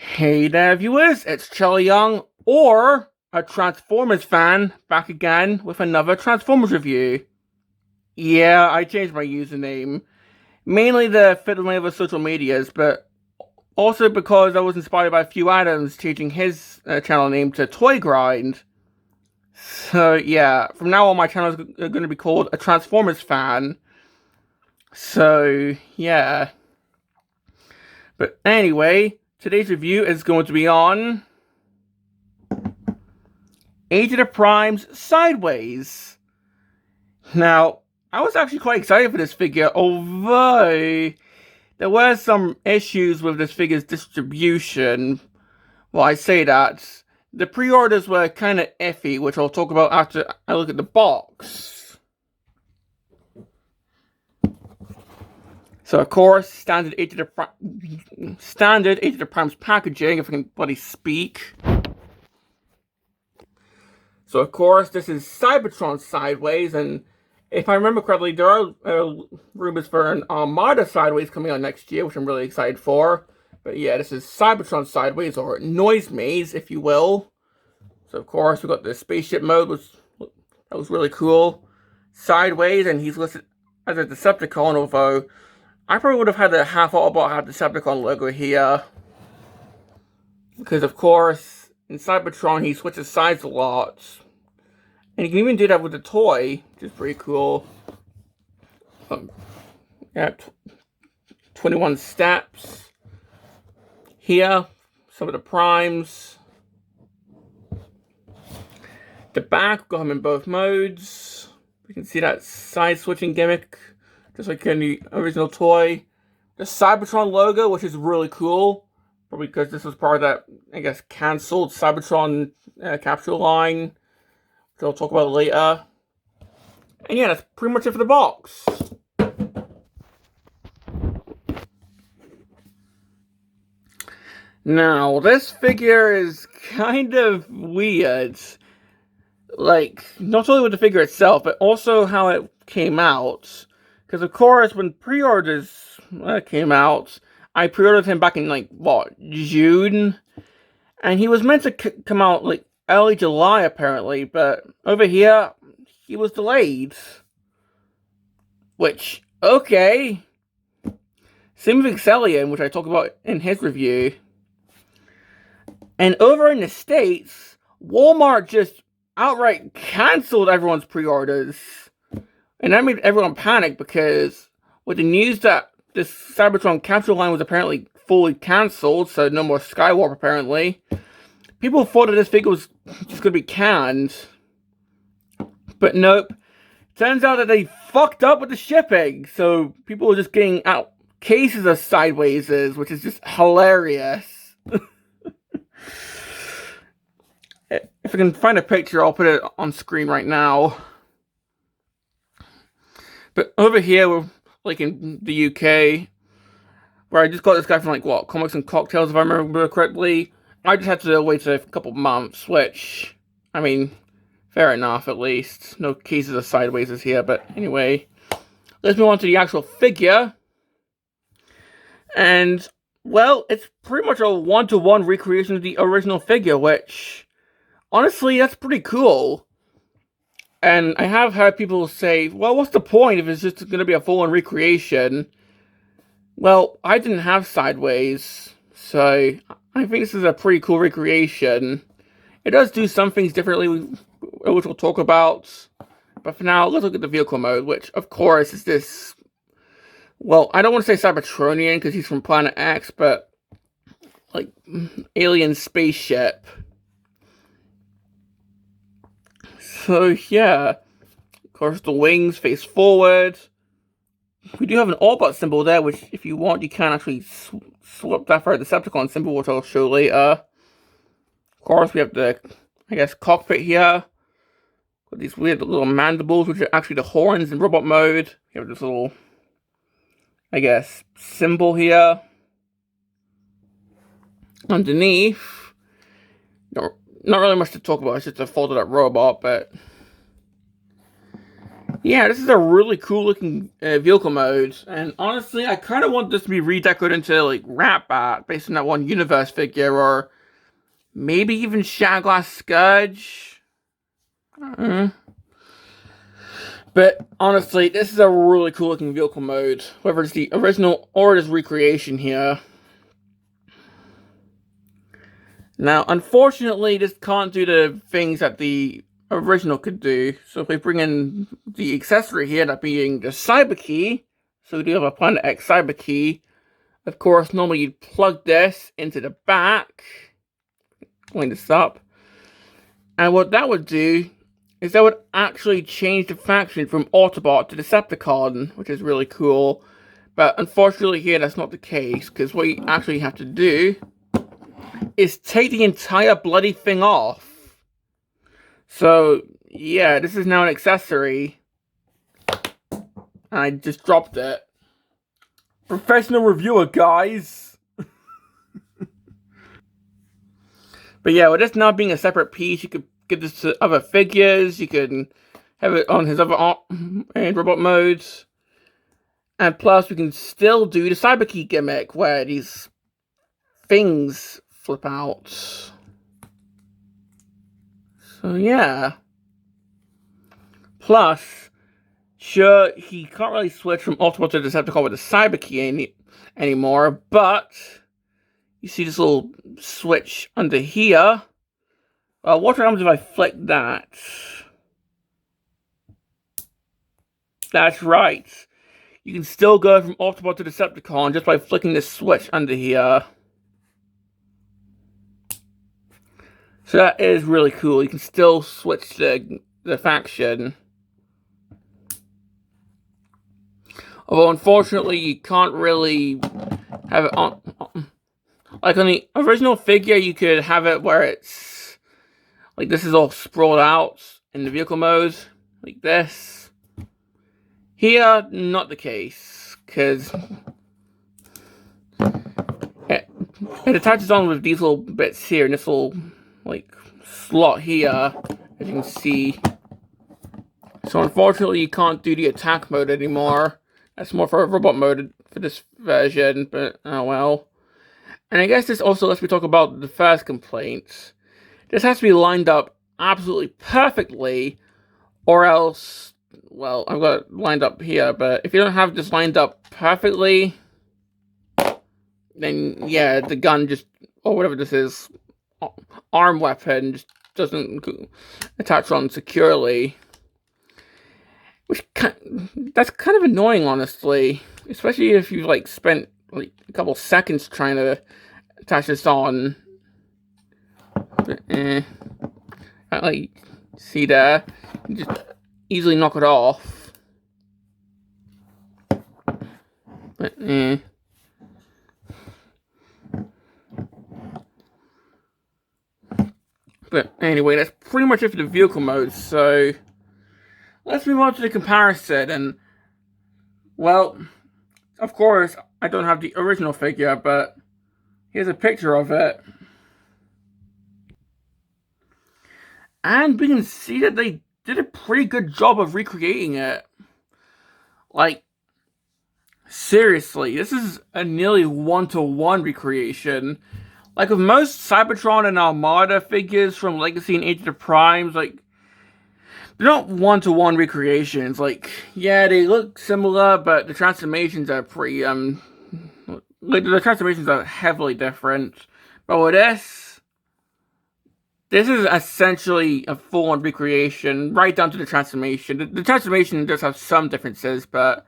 Hey there, viewers, it's Charlie Young, or a Transformers fan, back again with another Transformers review. Yeah, I changed my username, mainly to fit in with social medias, but also because I was inspired by a few Adams changing his channel name to Toy Grind. So yeah, from now on my channel is going to be called a Transformers fan. So yeah. But anyway, today's review is going to be on Age of the Primes Sideways. Now, I was actually quite excited for this figure, although there were some issues with this figure's distribution. Well, I say that. The pre-orders were kind of iffy, which I'll talk about after I look at the box. So, of course, standard Age of the Primes packaging, if I can bloody speak. So, of course, this is Cybertron Sideways, and if I remember correctly, there are rumors for an Armada Sideways coming out next year, which I'm really excited for. But yeah, this is Cybertron Sideways, or Noisemaze, if you will. So, of course, we got the spaceship mode, that was really cool. Sideways, and he's listed as a Decepticon, although I probably would have had the half Autobot have the Decepticon logo here. Because, of course, in Cybertron, he switches sides a lot. And you can even do that with the toy, which is pretty cool. Yeah, 21 steps. Here, some of the primes. The back, got him in both modes. You can see that side switching gimmick, just like in the original toy. The Cybertron logo, which is really cool. Probably because this was part of that, I guess, cancelled Cybertron capsule line. Which I'll talk about later. And yeah, that's pretty much it for the box. Now, this figure is kind of weird. Like, not only with the figure itself, but also how it came out. Because, of course, when pre-orders came out, I pre-ordered him back in, like, what, June? And he was meant to come out, like, early July, apparently, but over here, he was delayed. Which, okay. Same with Excellion, which I talk about in his review. And over in the States, Walmart just outright canceled everyone's pre-orders. And that made everyone panic because with the news that this Cybertron capsule line was apparently fully cancelled, so no more Skywarp apparently, people thought that this figure was just going to be canned. But nope. Turns out that they fucked up with the shipping. So people were just getting out cases of Sidewayses, which is just hilarious. If I can find a picture, I'll put it on screen right now. But over here, we're like in the UK, where I just got this guy from like, what, Comics and Cocktails, if I remember correctly. I just had to wait a couple months, which, I mean, fair enough, at least. No cases of Sidewayses here, but anyway. Let's move on to the actual figure. And, well, it's pretty much a one-to-one recreation of the original figure, which, honestly, that's pretty cool. And I have heard people say, well, what's the point if it's just going to be a full-on recreation? Well, I didn't have Sideways, so I think this is a pretty cool recreation. It does do some things differently, which we'll talk about. But for now, let's look at the vehicle mode, which, of course, is this... Well, I don't want to say Cybertronian, because he's from Planet X, but... like, alien spaceship. So, yeah. Of course, the wings face forward. We do have an Autobot symbol there, which, if you want, you can actually swap that for a Decepticon symbol, which I'll show later. Of course, we have the, I guess, cockpit here. Got these weird little mandibles, which are actually the horns in robot mode. You have this little, I guess, symbol here. Underneath, not really much to talk about. It's just a folded up robot, but Yeah, this is a really cool looking vehicle mode, and honestly, I kind of want this to be redecorated into like Ratbat based on that one universe figure, or maybe even Shadowglass Scourge. But honestly, this is a really cool looking vehicle mode, whether it's the original or this recreation here. Now, unfortunately, this can't do the things that the original could do. So if we bring in the accessory here, that being the Cyber Key, so we do have a Planet X Cyber Key. Of course, normally you'd plug this into the back. Line this up. And what that would do is that would actually change the faction from Autobot to Decepticon, which is really cool. But unfortunately here, that's not the case, because what you actually have to do is take the entire bloody thing off. So, yeah, this is now an accessory. I just dropped it. Professional reviewer, guys! But yeah, with this now being a separate piece, you could give this to other figures, you can have it on his other and robot modes. And plus, we can still do the Cyber Key gimmick, where these things flip out. So yeah. Plus, sure, he can't really switch from Autobot to Decepticon with the Cyber Key anymore, but you see this little switch under here. What happens if I flick that? That's right. You can still go from Autobot to Decepticon just by flicking this switch under here. So that is really cool. You can still switch the faction. Although, unfortunately, you can't really have it on... Like, on the original figure, you could have it where it's... Like, this is all sprawled out in the vehicle mode. Like this. Here, not the case. Because... It attaches on with these little bits here, and this little, like, slot here, as you can see. So unfortunately, you can't do the attack mode anymore. That's more for a robot mode for this version, but oh well. And I guess this also lets me talk about the first complaint. This has to be lined up absolutely perfectly, or else, well, I've got it lined up here, but if you don't have this lined up perfectly, then yeah, the gun just, or whatever this is, arm weapon just doesn't attach on securely. Which, that's kind of annoying, honestly. Especially if you've, like, spent, like, a couple seconds trying to attach this on. But, like, see there? You just easily knock it off. But, But anyway, that's pretty much it for the vehicle mode, so... Let's move on to the comparison, and... Well, of course, I don't have the original figure, but... Here's a picture of it. And we can see that they did a pretty good job of recreating it. Like, seriously, this is a nearly one-to-one recreation. Like, with most Cybertron and Armada figures from Legacy and Age of the Primes, like, they're not one-to-one recreations. Like, yeah, they look similar, but the transformations are pretty, like, the transformations are heavily different. But with this is essentially a full-on recreation, right down to the transformation. The transformation does have some differences, but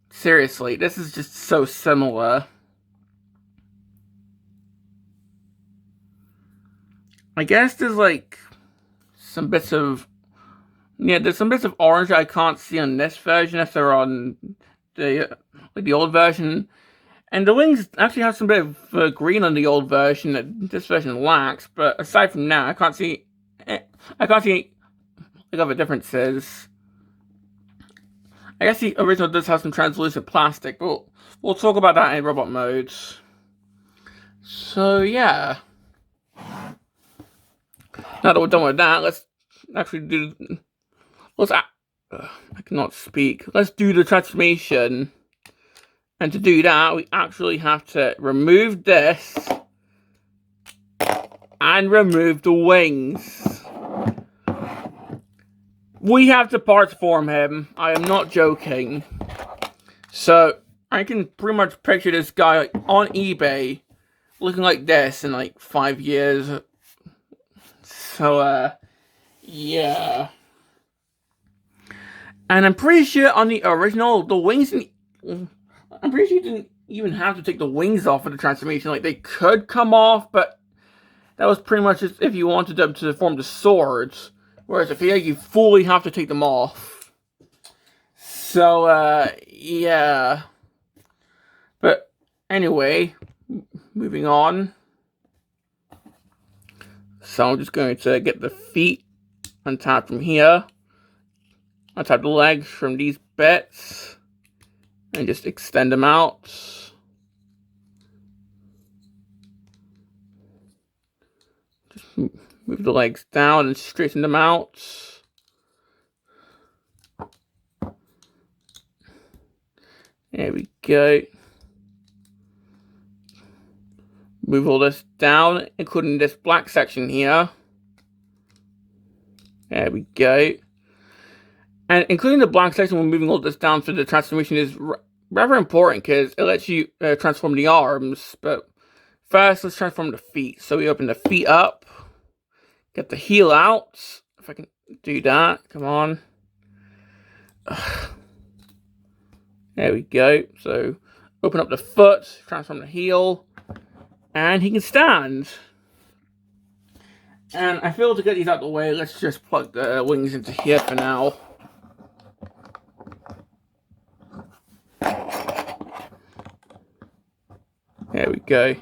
seriously, this is just so similar. I guess there's, like, some bits of... Yeah, there's some bits of orange I can't see on this version if they're on the, like, the old version. And the wings actually have some bit of green on the old version that this version lacks. But aside from that, I can't see like, other differences. I guess the original does have some translucent plastic, but we'll talk about that in robot mode. So, yeah. Now that we're done with that, let's actually do... I cannot speak. Let's do the transformation. And to do that, we actually have to remove this and remove the wings. We have to parts form him. I am not joking. So I can pretty much picture this guy like, on eBay looking like this in like 5 years. So yeah. And I'm pretty sure on the original, the wings, I'm pretty sure you didn't even have to take the wings off of the transformation. Like, they could come off, but that was pretty much just if you wanted them to form the swords. Whereas if here, you fully have to take them off. So, yeah. But anyway, moving on. So I'm just going to get the feet untied from here. Untie the legs from these bits. And just extend them out. Just move the legs down and straighten them out. There we go. Move all this down, including this black section here. There we go. And including the black section when moving all this down for the transformation is rather important because it lets you transform the arms. But first, let's transform the feet. So we open the feet up. Get the heel out. If I can do that. Come on. There we go. So open up the foot. Transform the heel. And he can stand. And I feel to get these out of the way, let's just plug the wings into here for now. There we go.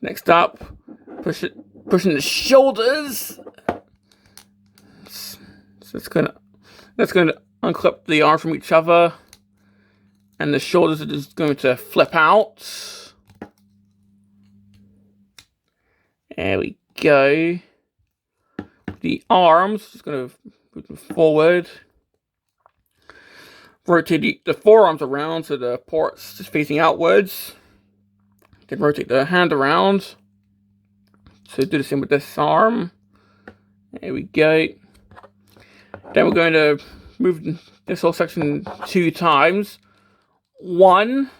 Next up, pushing the shoulders. So that's gonna unclip the arms from each other, and the shoulders are just going to flip out. There we go. The arms just going to move them forward. Rotate the forearms around so the port's just facing outwards. Then rotate the hand around. So do the same with this arm. There we go. Then we're going to move this whole section 2 times. 1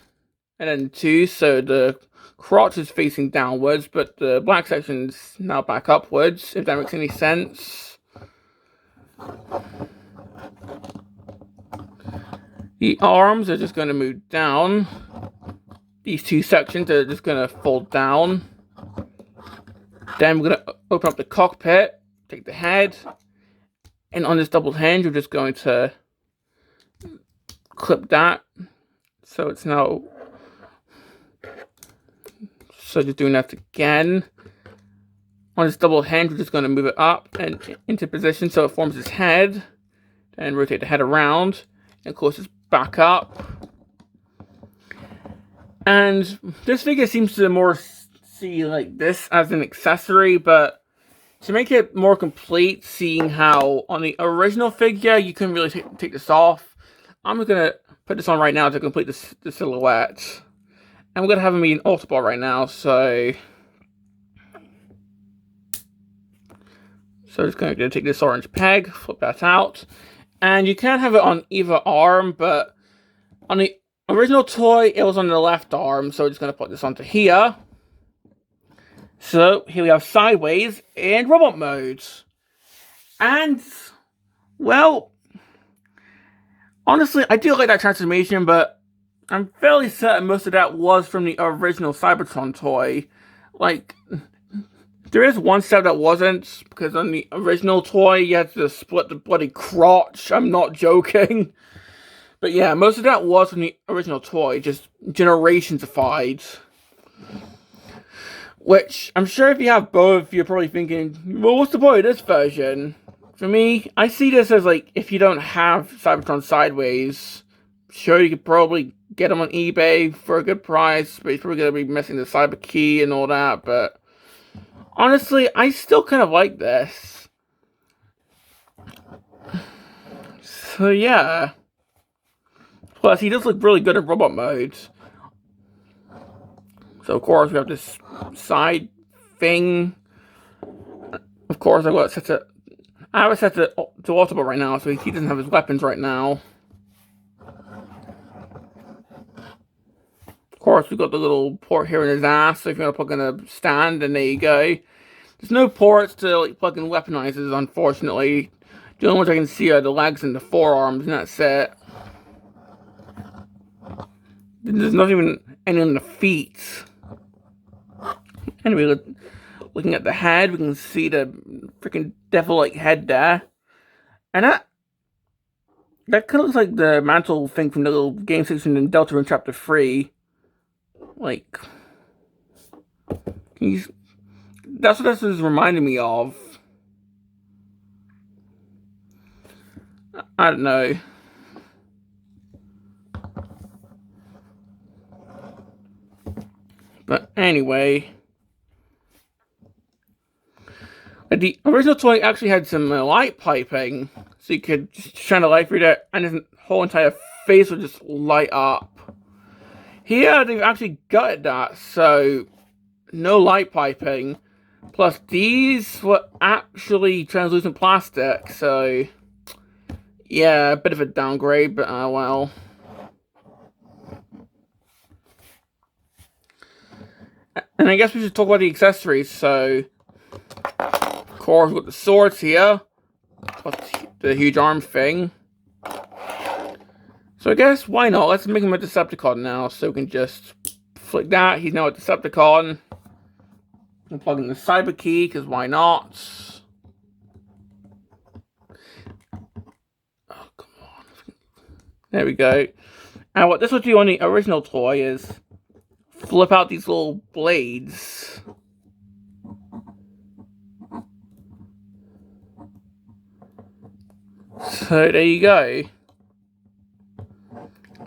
and then 2, so the crotch is facing downwards, but the black section is now back upwards, if that makes any sense. The arms are just going to move down. These 2 sections are just going to fold down. Then we're going to open up the cockpit, take the head, and on this double hinge, we're just going to clip that. So it's now, so just doing that again. On this double hinge, we're just going to move it up and into position so it forms its head. Then rotate the head around, and of course it's back up. And this figure seems to more see like this as an accessory, but to make it more complete, seeing how on the original figure you couldn't really take this off, I'm just going to put this on right now to complete the silhouette. And we're going to have him be an Autobot right now, so just going to take this orange peg, flip that out. And you can have it on either arm, but on the original toy, it was on the left arm, so we're just going to put this onto here. So, here we have Sideways in robot mode. And, well, honestly, I do like that transformation, but I'm fairly certain most of that was from the original Cybertron toy. Like, there is one step that wasn't, because on the original toy, you had to split the bloody crotch. I'm not joking. But yeah, most of that was from the original toy, just generationified. Which, I'm sure if you have both, you're probably thinking, well, what's the point of this version? For me, I see this as like, if you don't have Cybertron Sideways, sure, you could probably get them on eBay for a good price, but you're probably going to be missing the cyber key and all that, but honestly, I still kind of like this. So yeah. Plus, he does look really good in robot mode. So of course we have this side thing. Of course, I have it set to ultimate right now, so he doesn't have his weapons right now. Of course, we've got the little port here in his ass, so if you want to plug in a stand, then there you go. There's no ports to like plug in weaponizers, unfortunately. The only ones I can see are the legs and the forearms, and that's it. There's not even any on the feet. Anyway, looking at the head, we can see the freaking devil-like head there. And that kind of looks like the mantle thing from the little game section in Deltarune Chapter 3. Like, that's what this is reminding me of. I don't know. But anyway, the original toy actually had some light piping, so you could just shine a light through it, and his whole entire face would just light up. Here, they've actually gutted that, so no light piping. Plus, these were actually translucent plastic, so yeah, a bit of a downgrade, but well. And I guess we should talk about the accessories. So, of course, we've got the swords here, plus the huge arm thing. So I guess, why not? Let's make him a Decepticon now, so we can just flick that. He's now a Decepticon. We'll plug in the Cyber Key, because why not? Oh, come on. There we go. And what this will do on the original toy is flip out these little blades. So there you go.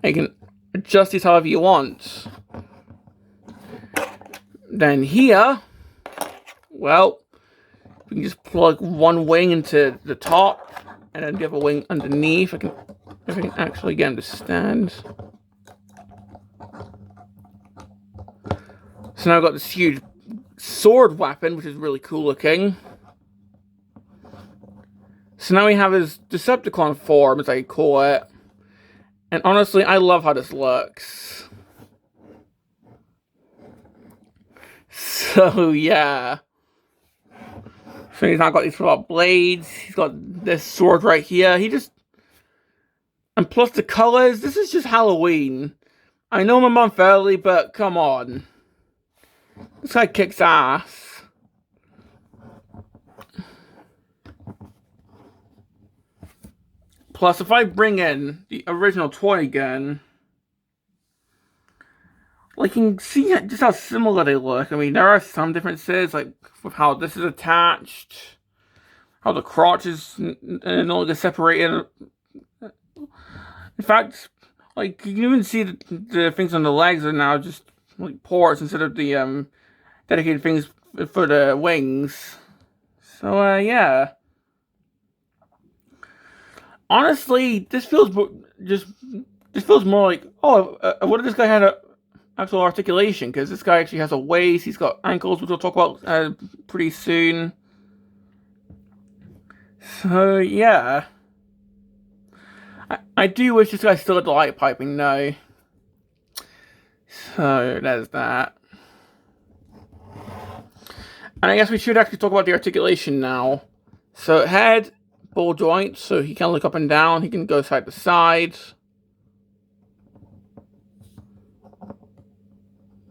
You can adjust these however you want. Then here, well, we can just plug one wing into the top, and then the other wing underneath. If I can actually get him to stand. So now I've got this huge sword weapon, which is really cool looking. So now we have his Decepticon form, as I call it. And honestly, I love how this looks. So, yeah. So he's now got these little blades. He's got this sword right here. And plus the colors, this is just Halloween. I know I'm a month early, but come on. This guy kicks ass. Plus, if I bring in the original toy again, like, you can see just how similar they look. I mean, there are some differences, like with how this is attached, how the crotch is no longer separated. In fact, like, you can even see the things on the legs are now just like ports instead of the dedicated things for the wings. So yeah. Honestly, this feels more like, oh, what if this guy had a actual articulation? Because this guy actually has a waist. He's got ankles, which we'll talk about pretty soon. So yeah. I do wish this guy still had the light piping, though. So, there's that. And I guess we should actually talk about the articulation now. So, head, ball joint, so he can look up and down. He can go side to side.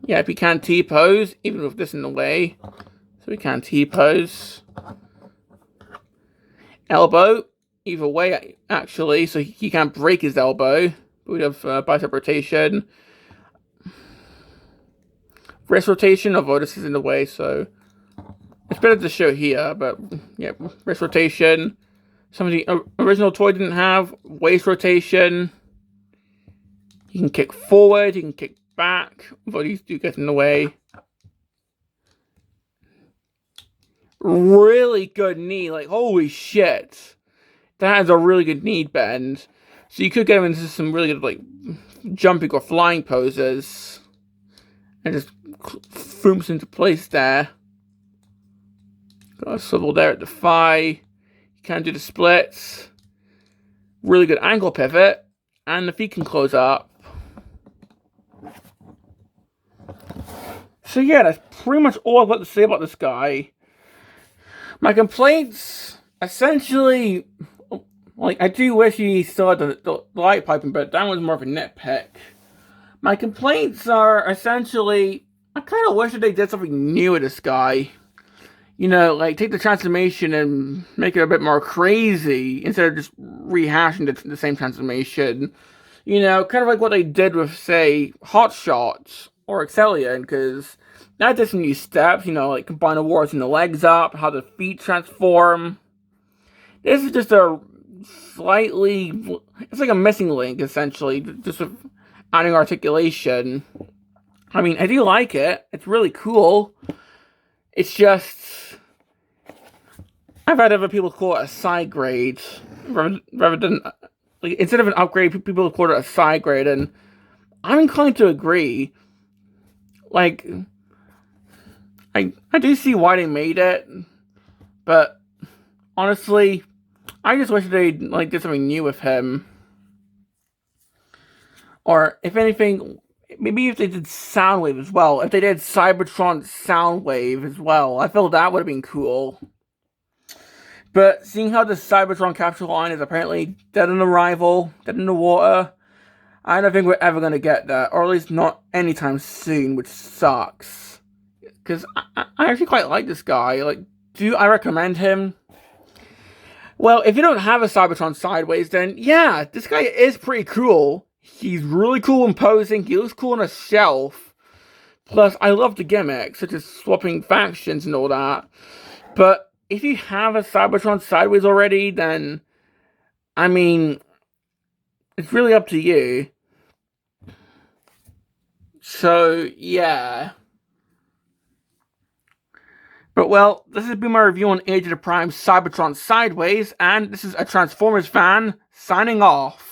Yeah, if he can T-pose, even with this in the way. So, he can T-pose. Elbow. Either way, actually, so he can't break his elbow. But we have bicep rotation. Wrist rotation, although this is in the way, so it's better to show here, but yeah, wrist rotation. Some of the original toy didn't have. Waist rotation. You can kick forward, you can kick back, although these do get in the way. Really good knee, like, holy shit. that has a really good knee bend. So you could get him into some really good, like, jumping or flying poses. And just fooms into place there. Got a swivel there at the thigh. You can do the splits. Really good ankle pivot. And the feet can close up. So yeah, that's pretty much all I've got to say about this guy. My complaints, essentially, like, I do wish he still had the light piping, but that was more of a nitpick. My complaints are essentially, I kind of wish that they did something new with this guy. You know, like, take the transformation and make it a bit more crazy, instead of just rehashing the same transformation. You know, kind of like what they did with, say, Hot Shots or Excellion, because that did some new steps, you know, like combine the wards and the legs up, how the feet transform. This is just a slightly, it's like a missing link, essentially, just with adding articulation. I mean, I do like it. It's really cool. It's just, I've had other people call it a side grade, rather than, like, instead of an upgrade, people call it a side grade, and I'm inclined to agree. Like, I do see why they made it, but honestly, I just wish they, like, did something new with him. Or, if anything, maybe if they did Soundwave as well. If they did Cybertron Soundwave as well, I feel that would have been cool. But seeing how the Cybertron capsule line is apparently dead on arrival, dead in the water, I don't think we're ever going to get that. Or at least not anytime soon, which sucks. Because I actually quite like this guy. Like, do I recommend him? Well, if you don't have a Cybertron Sideways, then yeah, this guy is pretty cool. He's really cool in posing. He looks cool on a shelf. Plus, I love the gimmicks, such as swapping factions and all that. But if you have a Cybertron Sideways already, then, I mean, it's really up to you. So, yeah. But, well, this has been my review on Age of the Prime Cybertron Sideways, and this is a Transformers fan signing off.